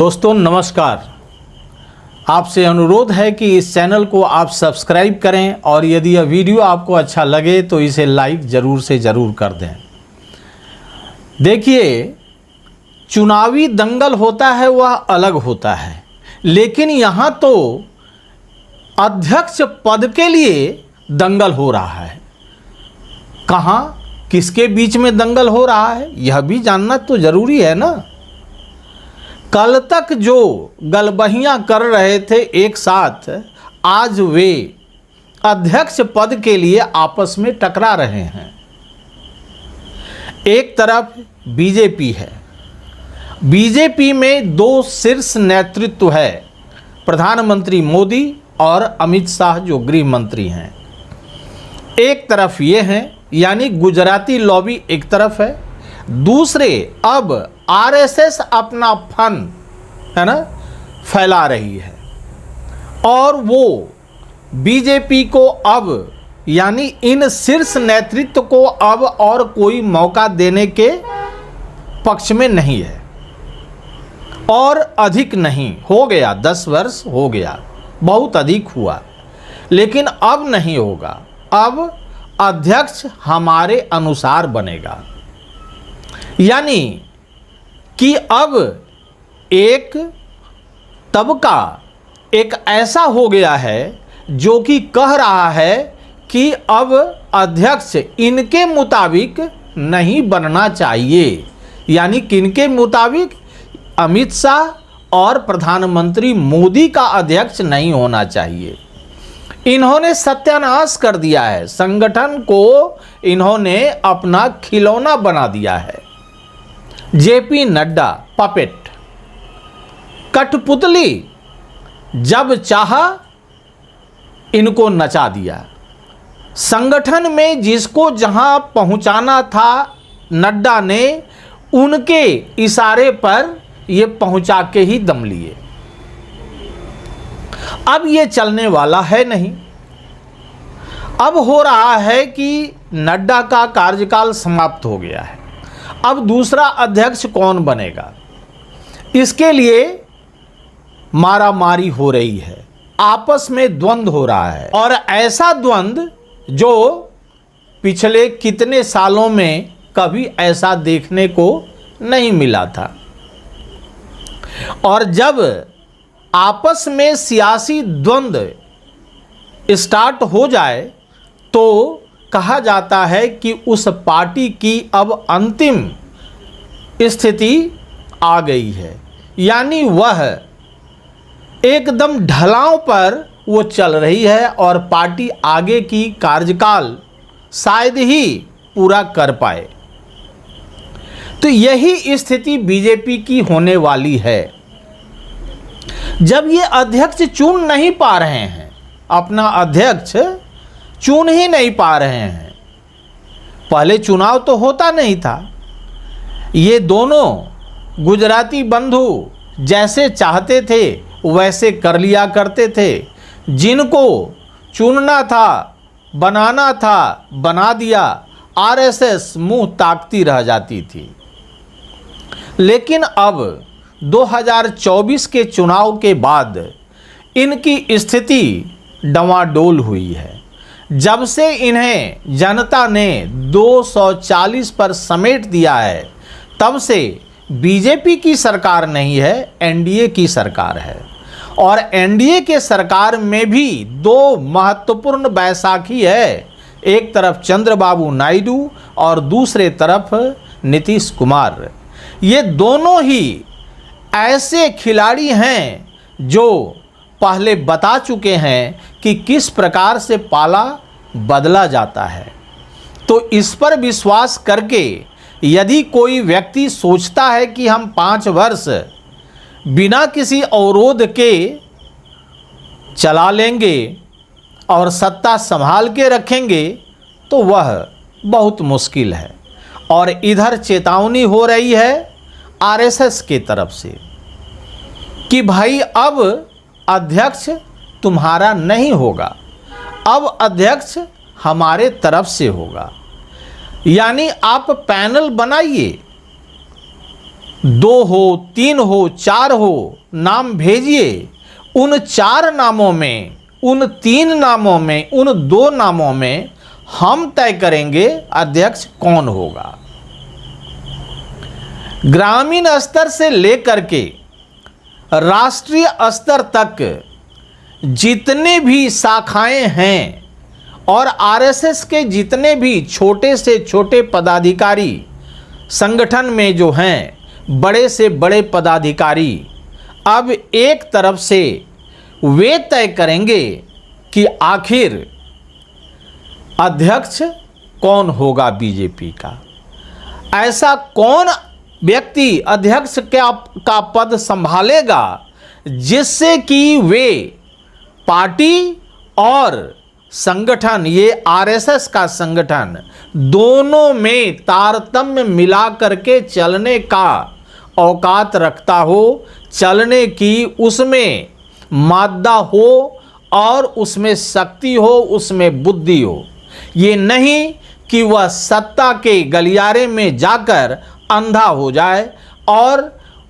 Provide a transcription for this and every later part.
दोस्तों नमस्कार। आपसे अनुरोध है कि इस चैनल को आप सब्सक्राइब करें और यदि यह वीडियो आपको अच्छा लगे तो इसे लाइक ज़रूर से ज़रूर कर दें। देखिए, चुनावी दंगल होता है वह अलग होता है, लेकिन यहाँ तो अध्यक्ष पद के लिए दंगल हो रहा है। कहाँ किसके बीच में दंगल हो रहा है यह भी जानना तो ज़रूरी है ना। कल तक जो गलबहियां कर रहे थे एक साथ, आज वे अध्यक्ष पद के लिए आपस में टकरा रहे हैं। एक तरफ बीजेपी है, बीजेपी में दो शीर्ष नेतृत्व है, प्रधानमंत्री मोदी और अमित शाह जो गृह मंत्री हैं। एक तरफ ये हैं, यानी गुजराती लॉबी एक तरफ है, दूसरे अब आरएसएस अपना फन है ना फैला रही है और वो बीजेपी को अब यानी इन शीर्ष नेतृत्व को अब और कोई मौका देने के पक्ष में नहीं है और अधिक नहीं हो गया। 10 वर्ष हो गया, बहुत अधिक हुआ, लेकिन अब नहीं होगा। अब अध्यक्ष हमारे अनुसार बनेगा, यानी कि अब एक तबका एक ऐसा हो गया है जो कि कह रहा है कि अब अध्यक्ष इनके मुताबिक नहीं बनना चाहिए, यानी किनके मुताबिक, अमित शाह और प्रधानमंत्री मोदी का अध्यक्ष नहीं होना चाहिए। इन्होंने सत्यानाश कर दिया है, संगठन को इन्होंने अपना खिलौना बना दिया है। जेपी नड्डा पपेट, कठपुतली, जब चाहा इनको नचा दिया। संगठन में जिसको जहां पहुंचाना था नड्डा ने उनके इशारे पर ये पहुंचा के ही दम लिए। अब ये चलने वाला है नहीं। अब हो रहा है कि नड्डा का कार्यकाल समाप्त हो गया है, अब दूसरा अध्यक्ष कौन बनेगा, इसके लिए मारामारी हो रही है, आपस में द्वंद्व हो रहा है। और ऐसा द्वंद्व जो पिछले कितने सालों में कभी ऐसा देखने को नहीं मिला था। और जब आपस में सियासी द्वंद्व स्टार्ट हो जाए तो कहा जाता है कि उस पार्टी की अब अंतिम स्थिति आ गई है, यानी वह एकदम ढलाव पर वो चल रही है और पार्टी आगे की कार्यकाल शायद ही पूरा कर पाए। तो यही स्थिति बीजेपी की होने वाली है। जब ये अध्यक्ष चुन नहीं पा रहे हैं, अपना अध्यक्ष चुन ही नहीं पा रहे हैं, पहले चुनाव तो होता नहीं था, ये दोनों गुजराती बंधु जैसे चाहते थे वैसे कर लिया करते थे, जिनको चुनना था बनाना था बना दिया, आरएसएस मुंह ताकती रह जाती थी। लेकिन अब 2024 के चुनाव के बाद इनकी स्थिति डवाडोल हुई है। जब से इन्हें जनता ने 240 पर समेट दिया है, तब से बीजेपी की सरकार नहीं है, एनडीए की सरकार है। और एनडीए के सरकार में भी दो महत्वपूर्ण बैसाखी है, एक तरफ चंद्रबाबू नायडू और दूसरे तरफ नीतीश कुमार। ये दोनों ही ऐसे खिलाड़ी हैं जो पहले बता चुके हैं कि किस प्रकार से पाला बदला जाता है। तो इस पर विश्वास करके यदि कोई व्यक्ति सोचता है कि हम 5 वर्ष बिना किसी अवरोध के चला लेंगे और सत्ता संभाल के रखेंगे, तो वह बहुत मुश्किल है। और इधर चेतावनी हो रही है आरएसएस के तरफ से कि भाई अब अध्यक्ष तुम्हारा नहीं होगा, अब अध्यक्ष हमारे तरफ से होगा। यानी आप पैनल बनाइए, 2 हो, 3 हो, 4 हो, नाम भेजिए। उन 4 नामों में, उन 3 नामों में, उन 2 नामों में हम तय करेंगे अध्यक्ष कौन होगा। ग्रामीण स्तर से लेकर के राष्ट्रीय स्तर तक जितने भी शाखाएं हैं और आरएसएस के जितने भी छोटे से छोटे पदाधिकारी संगठन में जो हैं, बड़े से बड़े पदाधिकारी, अब एक तरफ से वे तय करेंगे कि आखिर अध्यक्ष कौन होगा बीजेपी का। ऐसा कौन व्यक्ति अध्यक्ष का पद संभालेगा जिससे कि वे पार्टी और संगठन, ये आरएसएस का संगठन, दोनों में तारतम्य मिला करके चलने का औकात रखता हो, चलने की उसमें मादा हो और उसमें शक्ति हो, उसमें बुद्धि हो। ये नहीं कि वह सत्ता के गलियारे में जाकर अंधा हो जाए और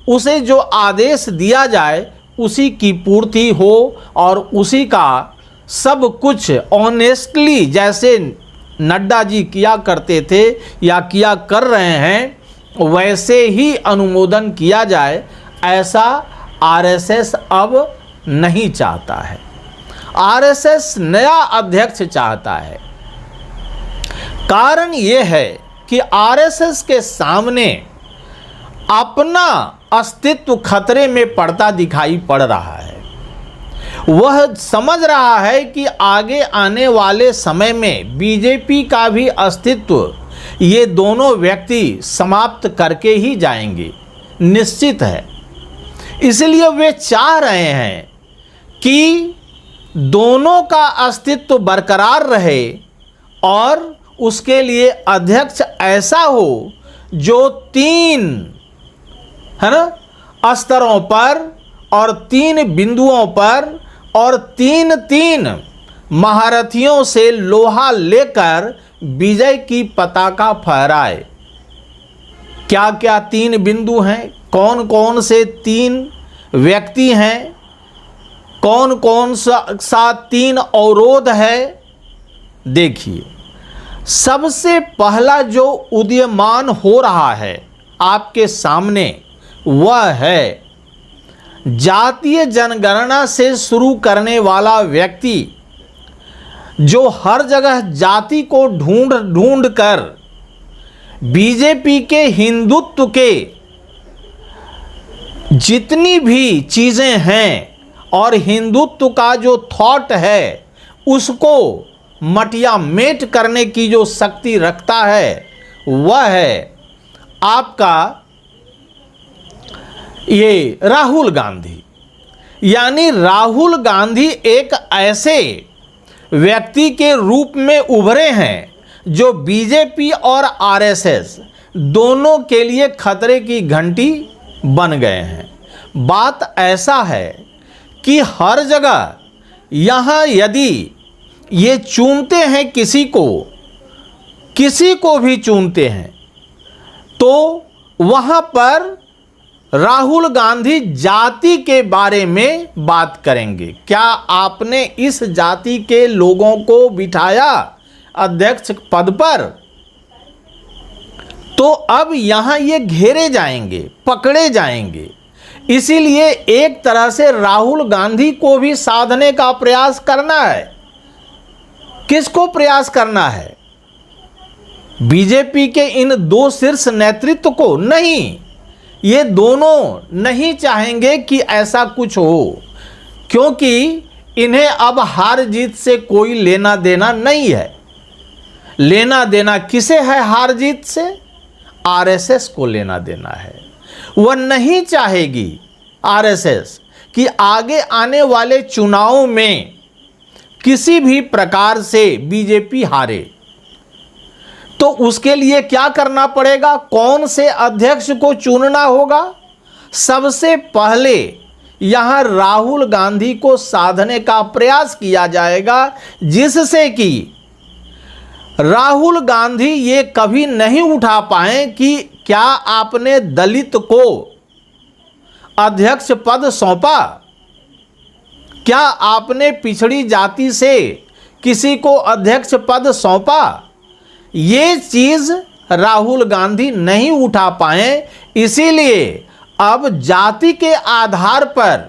उसे जो आदेश दिया जाए उसी की पूर्ति हो और उसी का सब कुछ ऑनेस्टली, जैसे नड्डा जी किया करते थे या किया कर रहे हैं, वैसे ही अनुमोदन किया जाए। ऐसा आरएसएस अब नहीं चाहता है। आरएसएस नया अध्यक्ष चाहता है। कारण यह है कि आरएसएस के सामने अपना अस्तित्व खतरे में पड़ता दिखाई पड़ रहा है। वह समझ रहा है कि आगे आने वाले समय में बीजेपी का भी अस्तित्व ये दोनों व्यक्ति समाप्त करके ही जाएंगे, निश्चित है। इसलिए वे चाह रहे हैं कि दोनों का अस्तित्व बरकरार रहे और उसके लिए अध्यक्ष ऐसा हो जो 3 है ना स्तरों पर और 3 बिंदुओं पर और 3 महारथियों से लोहा लेकर विजय की पताका फहराए। क्या क्या 3 बिंदु हैं, कौन कौन से 3 व्यक्ति हैं, कौन कौन सा 3 अवरोध है। देखिए, सबसे पहला जो उदीयमान हो रहा है आपके सामने वह है जातीय जनगणना से शुरू करने वाला व्यक्ति जो हर जगह जाति को ढूंढ कर बीजेपी के हिंदुत्व के जितनी भी चीज़ें हैं और हिंदुत्व का जो थॉट है उसको मटिया मेट करने की जो शक्ति रखता है वह है आपका ये राहुल गांधी। यानी राहुल गांधी एक ऐसे व्यक्ति के रूप में उभरे हैं जो बीजेपी और आरएसएस दोनों के लिए खतरे की घंटी बन गए हैं। बात ऐसा है कि हर जगह यहाँ यदि ये चुनते हैं किसी को भी चुनते हैं तो वहाँ पर राहुल गांधी जाति के बारे में बात करेंगे। क्या आपने इस जाति के लोगों को बिठाया अध्यक्ष पद पर? तो अब यहाँ ये घेरे जाएंगे, पकड़े जाएंगे। इसीलिए एक तरह से राहुल गांधी को भी साधने का प्रयास करना है। किसको प्रयास करना है? बीजेपी के इन 2 शीर्ष नेतृत्व को नहीं। ये दोनों नहीं चाहेंगे कि ऐसा कुछ हो, क्योंकि इन्हें अब हार जीत से कोई लेना देना नहीं है। लेना देना किसे है हार जीत से? आरएसएस को लेना देना है। वह नहीं चाहेगी आरएसएस कि आगे आने वाले चुनावों में किसी भी प्रकार से बीजेपी हारे। तो उसके लिए क्या करना पड़ेगा? कौन से अध्यक्ष को चुनना होगा? सबसे पहले यहां राहुल गांधी को साधने का प्रयास किया जाएगा, जिससे कि राहुल गांधी ये कभी नहीं उठा पाए कि क्या आपने दलित को अध्यक्ष पद सौंपा? क्या आपने पिछड़ी जाति से किसी को अध्यक्ष पद सौंपा? ये चीज राहुल गांधी नहीं उठा पाए, इसीलिए अब जाति के आधार पर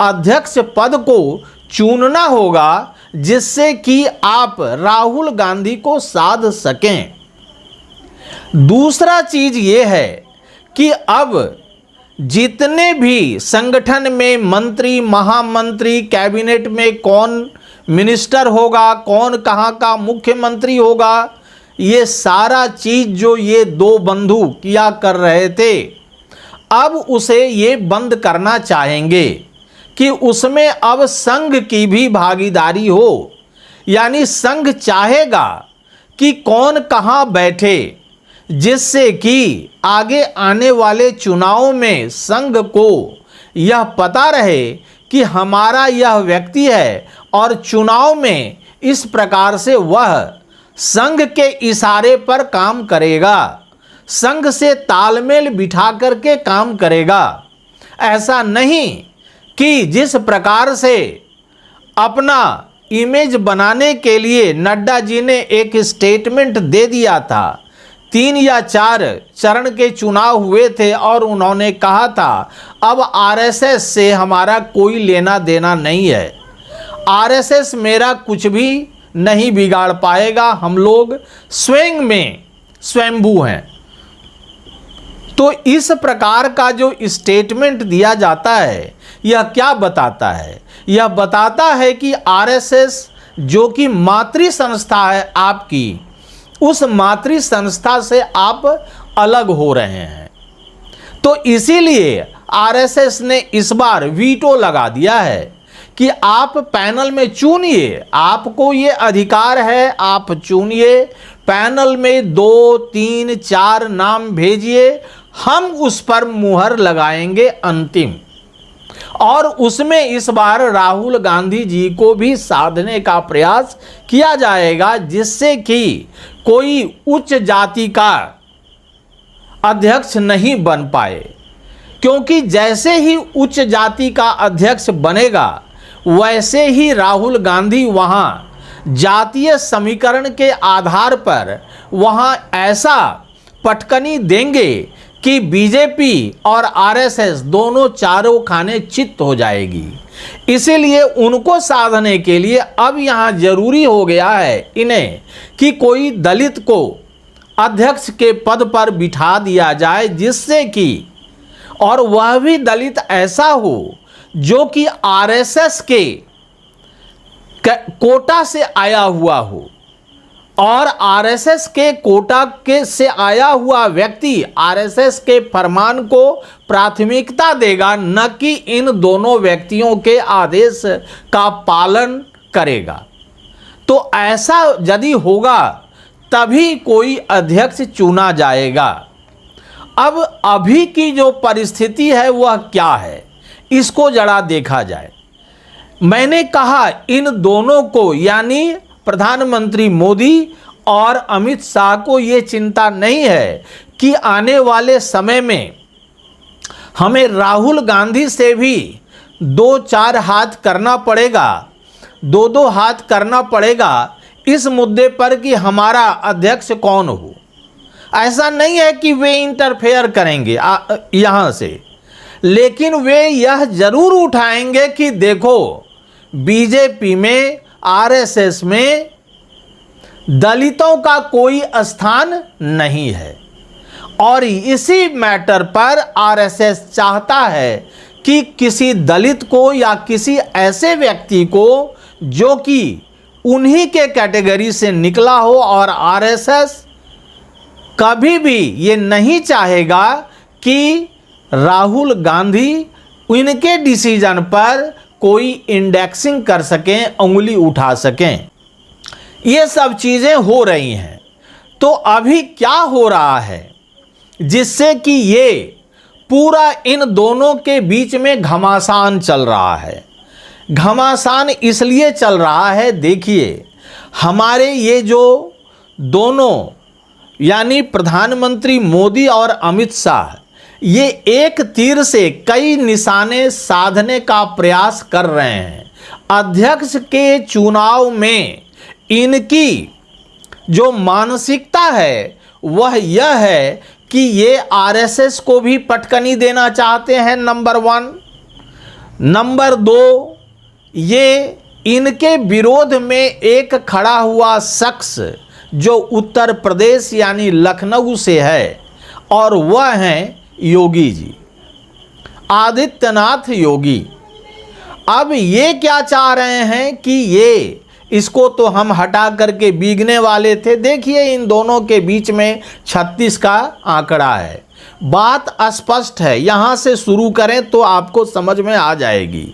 अध्यक्ष पद को चुनना होगा, जिससे कि आप राहुल गांधी को साध सकें। दूसरा चीज ये है कि अब जितने भी संगठन में मंत्री, महामंत्री, कैबिनेट में कौन मिनिस्टर होगा, कौन कहाँ का मुख्यमंत्री होगा, ये सारा चीज जो ये दो बंधु किया कर रहे थे, अब उसे ये बंद करना चाहेंगे कि उसमें अब संघ की भी भागीदारी हो। यानी संघ चाहेगा कि कौन कहाँ बैठे, जिससे कि आगे आने वाले चुनाव में संघ को यह पता रहे कि हमारा यह व्यक्ति है और चुनाव में इस प्रकार से वह संघ के इशारे पर काम करेगा, संघ से तालमेल बिठा करके काम करेगा। ऐसा नहीं कि जिस प्रकार से अपना इमेज बनाने के लिए नड्डा जी ने एक स्टेटमेंट दे दिया था, 3 या 4 चरण के चुनाव हुए थे और उन्होंने कहा था अब आरएसएस से हमारा कोई लेना देना नहीं है, आरएसएस मेरा कुछ भी नहीं बिगाड़ पाएगा, हम लोग स्वयं में स्वयंभू हैं। तो इस प्रकार का जो स्टेटमेंट दिया जाता है, यह क्या बताता है? यह बताता है कि आरएसएस जो कि मातृ संस्था है आपकी, उस मातृ संस्था से आप अलग हो रहे हैं। तो इसीलिए आरएसएस ने इस बार वीटो लगा दिया है कि आप पैनल में चुनिए, आपको ये अधिकार है, आप चुनिए, पैनल में 2, 3, 4 नाम भेजिए, हम उस पर मुहर लगाएंगे अंतिम। और उसमें इस बार राहुल गांधी जी को भी साधने का प्रयास किया जाएगा, जिससे कि कोई उच्च जाति का अध्यक्ष नहीं बन पाए, क्योंकि जैसे ही उच्च जाति का अध्यक्ष बनेगा वैसे ही राहुल गांधी वहाँ जातीय समीकरण के आधार पर वहाँ ऐसा पटकनी देंगे कि बीजेपी और आरएसएस दोनों चारों खाने चित्त हो जाएगी। इसीलिए उनको साधने के लिए अब यहाँ जरूरी हो गया है इन्हें कि कोई दलित को अध्यक्ष के पद पर बिठा दिया जाए, जिससे कि और वह भी दलित ऐसा हो जो कि आरएसएस के कोटा से आया हुआ हो, और आरएसएस के कोटा के से आया हुआ व्यक्ति आरएसएस के फरमान को प्राथमिकता देगा, न कि इन दोनों व्यक्तियों के आदेश का पालन करेगा। तो ऐसा यदि होगा तभी कोई अध्यक्ष चुना जाएगा। अब अभी की जो परिस्थिति है वह क्या है, इसको जरा देखा जाए। मैंने कहा इन दोनों को, यानी प्रधानमंत्री मोदी और अमित शाह को ये चिंता नहीं है कि आने वाले समय में हमें राहुल गांधी से भी 2-4 हाथ करना पड़ेगा, 2-2 हाथ करना पड़ेगा इस मुद्दे पर कि हमारा अध्यक्ष कौन हो। ऐसा नहीं है कि वे इंटरफेयर करेंगे यहाँ से, लेकिन वे यह जरूर उठाएंगे कि देखो बीजेपी में, आरएसएस में दलितों का कोई स्थान नहीं है। और इसी मैटर पर आरएसएस चाहता है कि किसी दलित को या किसी ऐसे व्यक्ति को जो कि उन्हीं के कैटेगरी से निकला हो, और आरएसएस कभी भी ये नहीं चाहेगा कि राहुल गांधी इनके डिसीजन पर कोई इंडेक्सिंग कर सकें, उंगली उठा सकें। ये सब चीज़ें हो रही हैं। तो अभी क्या हो रहा है जिससे कि ये पूरा इन दोनों के बीच में घमासान चल रहा है। घमासान इसलिए चल रहा है, देखिए हमारे ये जो दोनों यानी प्रधानमंत्री मोदी और अमित शाह ये एक तीर से कई निशाने साधने का प्रयास कर रहे हैं। अध्यक्ष के चुनाव में इनकी जो मानसिकता है वह यह है कि ये आरएसएस को भी पटकनी देना चाहते हैं, नंबर 1। नंबर 2, ये इनके विरोध में एक खड़ा हुआ शख्स जो उत्तर प्रदेश यानी लखनऊ से है और वह हैं योगी जी, आदित्यनाथ योगी। अब ये क्या चाह रहे हैं कि ये इसको तो हम हटा करके बीगने वाले थे। देखिए इन दोनों के बीच में 36 का आंकड़ा है। बात स्पष्ट है, यहाँ से शुरू करें तो आपको समझ में आ जाएगी।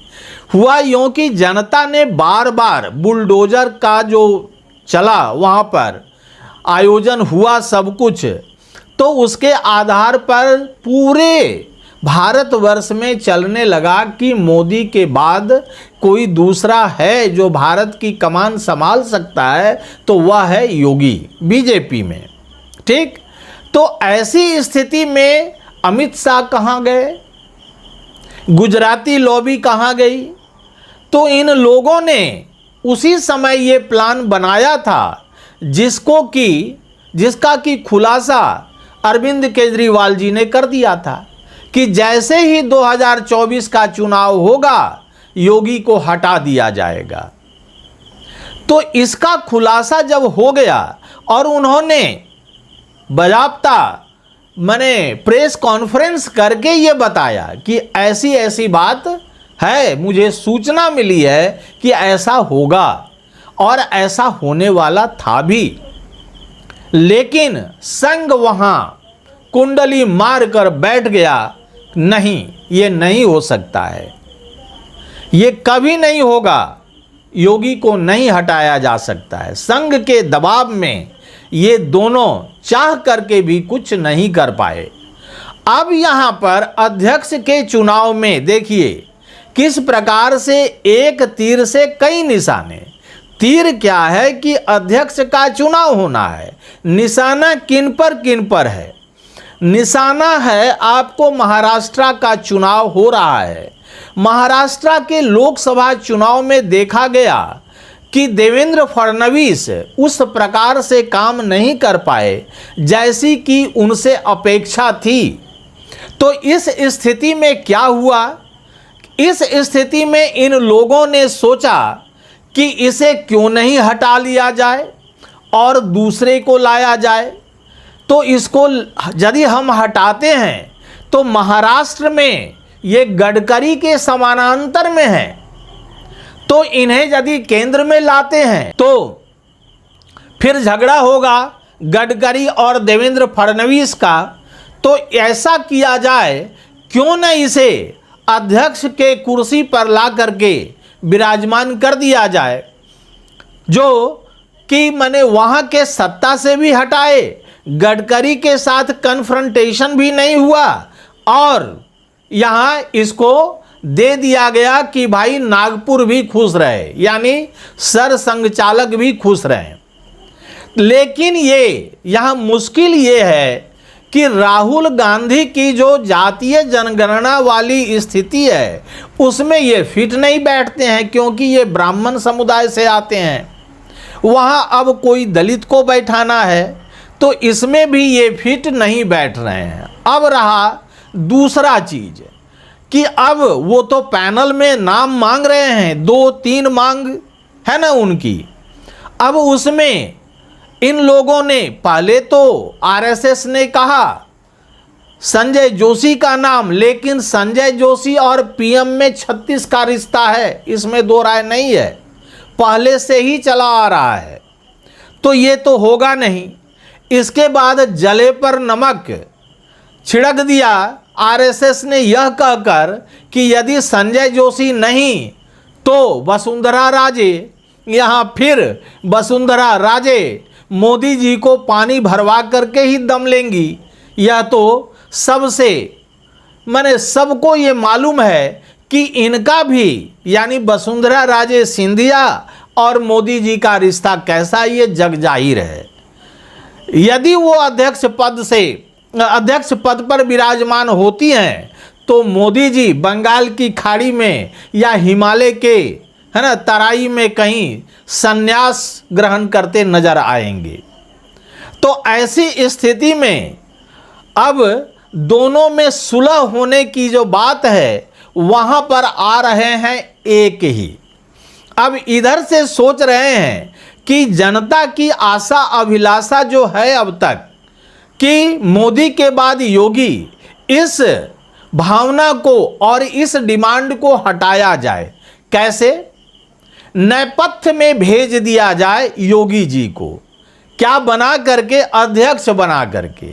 हुआ यूँ कि जनता ने बार बार बुलडोजर का जो चला वहाँ पर आयोजन हुआ सब कुछ, तो उसके आधार पर पूरे भारतवर्ष में चलने लगा कि मोदी के बाद कोई दूसरा है जो भारत की कमान संभाल सकता है, तो वह है योगी बीजेपी में। ठीक, तो ऐसी स्थिति में अमित शाह कहाँ गए, गुजराती लॉबी कहाँ गई? तो इन लोगों ने उसी समय ये प्लान बनाया था जिसका कि खुलासा अरविंद केजरीवाल जी ने कर दिया था कि जैसे ही 2024 का चुनाव होगा योगी को हटा दिया जाएगा। तो इसका खुलासा जब हो गया और उन्होंने बाकायदा प्रेस कॉन्फ्रेंस करके ये बताया कि ऐसी ऐसी बात है, मुझे सूचना मिली है कि ऐसा होगा और ऐसा होने वाला था भी, लेकिन संघ वहां कुंडली मार कर बैठ गया, नहीं ये नहीं हो सकता है, ये कभी नहीं होगा, योगी को नहीं हटाया जा सकता है। संघ के दबाव में ये दोनों चाह करके भी कुछ नहीं कर पाए। अब यहाँ पर अध्यक्ष के चुनाव में देखिए किस प्रकार से एक तीर से कई निशाने। तीर क्या है कि अध्यक्ष का चुनाव होना है, निशाना किन पर है? निशाना है आपको महाराष्ट्र का चुनाव हो रहा है। महाराष्ट्र के लोकसभा चुनाव में देखा गया कि देवेंद्र फडणवीस उस प्रकार से काम नहीं कर पाए जैसी कि उनसे अपेक्षा थी। तो इस स्थिति में क्या हुआ? इस स्थिति में इन लोगों ने सोचा कि इसे क्यों नहीं हटा लिया जाए और दूसरे को लाया जाए। तो इसको यदि हम हटाते हैं तो महाराष्ट्र में ये गडकरी के समानांतर में है, तो इन्हें यदि केंद्र में लाते हैं तो फिर झगड़ा होगा गडकरी और देवेंद्र फडणवीस का। तो ऐसा किया जाए, क्यों न इसे अध्यक्ष के कुर्सी पर ला करके विराजमान कर दिया जाए, जो कि वहाँ के सत्ता से भी हटाए, गडकरी के साथ कन्फ्रंटेशन भी नहीं हुआ और यहाँ इसको दे दिया गया कि भाई नागपुर भी खुश रहे, यानी सर संघचालक भी खुश रहे। लेकिन ये यहाँ मुश्किल ये है कि राहुल गांधी की जो जातीय जनगणना वाली स्थिति है उसमें ये फिट नहीं बैठते हैं, क्योंकि ये ब्राह्मण समुदाय से आते हैं। वहाँ अब कोई दलित को बैठाना है तो इसमें भी ये फिट नहीं बैठ रहे हैं। अब रहा दूसरा चीज़ कि अब वो तो पैनल में नाम मांग रहे हैं, 2-3 मांग है ना उनकी। अब उसमें इन लोगों ने पहले तो आरएसएस ने कहा संजय जोशी का नाम, लेकिन संजय जोशी और पीएम में 36 का रिश्ता है, इसमें दो राय नहीं है, पहले से ही चला आ रहा है, तो ये तो होगा नहीं। इसके बाद जले पर नमक छिड़क दिया आरएसएस ने यह कहकर कि यदि संजय जोशी नहीं तो वसुंधरा राजे। यहाँ फिर वसुंधरा राजे मोदी जी को पानी भरवा करके ही दम लेंगी। यह तो सबको ये मालूम है कि इनका भी यानी वसुंधरा राजे सिंधिया और मोदी जी का रिश्ता कैसा, ये जग जाहिर है। यदि वो अध्यक्ष पद पर विराजमान होती हैं तो मोदी जी बंगाल की खाड़ी में या हिमालय के है ना तराई में कहीं संन्यास ग्रहण करते नजर आएंगे। तो ऐसी स्थिति में अब दोनों में सुलह होने की जो बात है वहां पर आ रहे हैं एक ही। अब इधर से सोच रहे हैं कि जनता की आशा अभिलाषा जो है अब तक कि मोदी के बाद योगी, इस भावना को और इस डिमांड को हटाया जाए। कैसे? नेपथ्य में भेज दिया जाए योगी जी को, क्या बना करके, अध्यक्ष बना करके।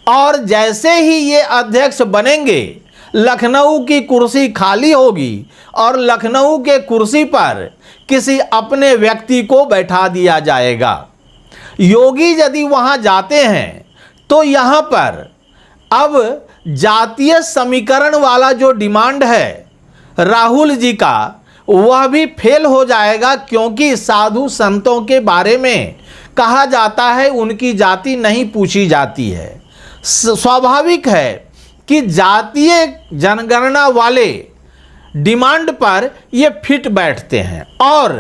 और जैसे ही ये अध्यक्ष बनेंगे लखनऊ की कुर्सी खाली होगी और लखनऊ के कुर्सी पर किसी अपने व्यक्ति को बैठा दिया जाएगा। योगी यदि वहां जाते हैं तो यहां पर अब जातीय समीकरण वाला जो डिमांड है राहुल जी का, वह भी फेल हो जाएगा, क्योंकि साधु संतों के बारे में कहा जाता है उनकी जाति नहीं पूछी जाती है। स्वाभाविक है कि जातीय जनगणना वाले डिमांड पर ये फिट बैठते हैं और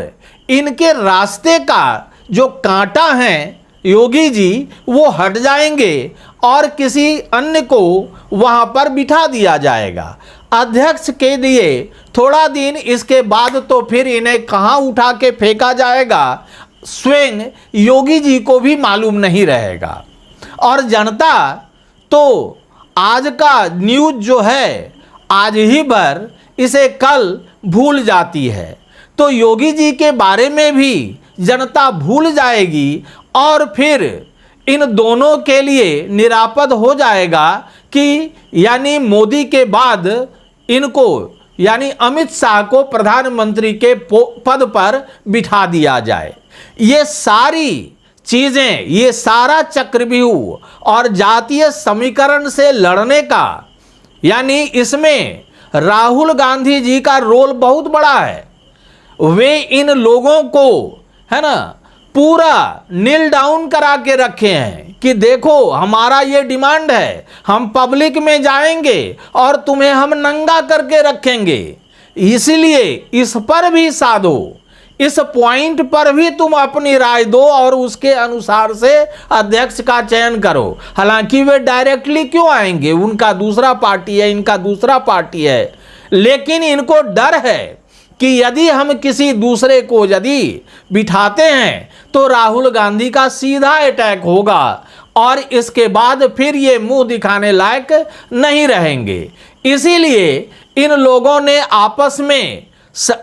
इनके रास्ते का जो कांटा है योगी जी वो हट जाएंगे और किसी अन्य को वहां पर बिठा दिया जाएगा अध्यक्ष के लिए। थोड़ा दिन इसके बाद तो फिर इन्हें कहां उठा के फेंका जाएगा स्वयं योगी जी को भी मालूम नहीं रहेगा। और जनता तो आज का न्यूज जो है आज ही भर इसे कल भूल जाती है, तो योगी जी के बारे में भी जनता भूल जाएगी और फिर इन दोनों के लिए निरापद हो जाएगा कि यानी मोदी के बाद इनको यानी अमित शाह को प्रधानमंत्री के पद पर बिठा दिया जाए। ये सारी चीजें, ये सारा चक्रव्यूह और जातीय समीकरण से लड़ने का यानी इसमें राहुल गांधी जी का रोल बहुत बड़ा है। वे इन लोगों को है ना पूरा नील डाउन करा के रखे हैं कि देखो हमारा ये डिमांड है, हम पब्लिक में जाएंगे और तुम्हें हम नंगा करके रखेंगे, इसलिए इस पर भी साधो, इस पॉइंट पर भी तुम अपनी राय दो और उसके अनुसार से अध्यक्ष का चयन करो। हालांकि वे डायरेक्टली क्यों आएंगे, उनका दूसरा पार्टी है, इनका दूसरा पार्टी है, लेकिन इनको डर है कि यदि हम किसी दूसरे को यदि बिठाते हैं तो राहुल गांधी का सीधा अटैक होगा और इसके बाद फिर ये मुंह दिखाने लायक नहीं रहेंगे। इसीलिए इन लोगों ने आपस में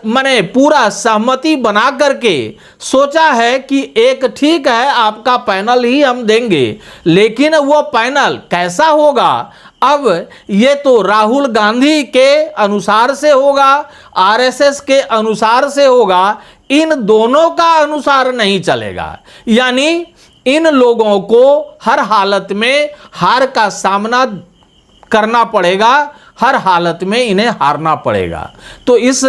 माने पूरा सहमति बना करके सोचा है कि एक ठीक है आपका पैनल ही हम देंगे, लेकिन वो पैनल कैसा होगा अब ये तो राहुल गांधी के अनुसार से होगा, आरएसएस के अनुसार से होगा, इन दोनों का अनुसार नहीं चलेगा। यानी इन लोगों को हर हालत में हार का सामना करना पड़ेगा, हर हालत में इन्हें हारना पड़ेगा। तो इस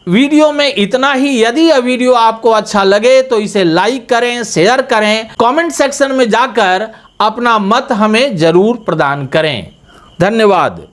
वीडियो में इतना ही। यदि यह वीडियो आपको अच्छा लगे तो इसे लाइक करें, शेयर करें, कमेंट सेक्शन में जाकर अपना मत हमें जरूर प्रदान करें। धन्यवाद।